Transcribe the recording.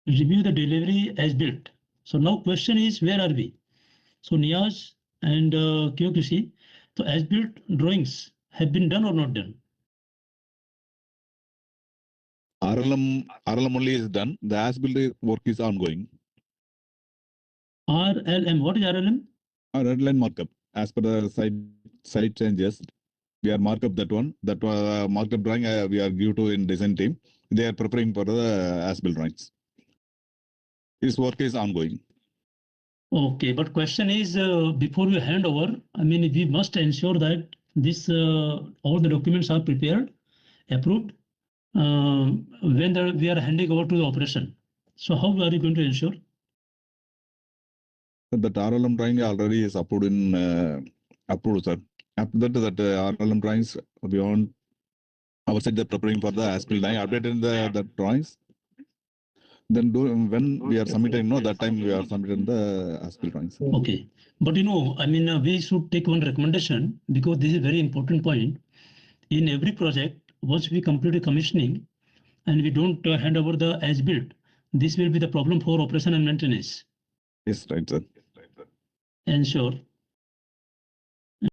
review the delivery as built. So now question is, where are we? So Niyaz and QQC, so as built drawings have been done or not done? RLM only is done. The as-built work is ongoing. RLM, what is RLM? Red line markup. As per the site changes, we are markup that one. That markup drawing we are due to in design team. They are preparing for the as-built drawings. This work is ongoing. Okay, but question is, before we hand over, I mean, we must ensure that this all the documents are prepared, approved, when we are handing over to the operation. So how are you going to ensure? That RLM drawing already is approved in approved, sir. After that RLM drawings beyond our side, they're preparing for the as-built drawing, updating the drawings. Then when we are submitting, that time we are submitting the as-built drawings. Okay, but I mean, we should take one recommendation because this is a very important point. In every project, once we complete the commissioning and we don't hand over the as-built, this will be the problem for operation and maintenance. Yes, right, sir. Ensure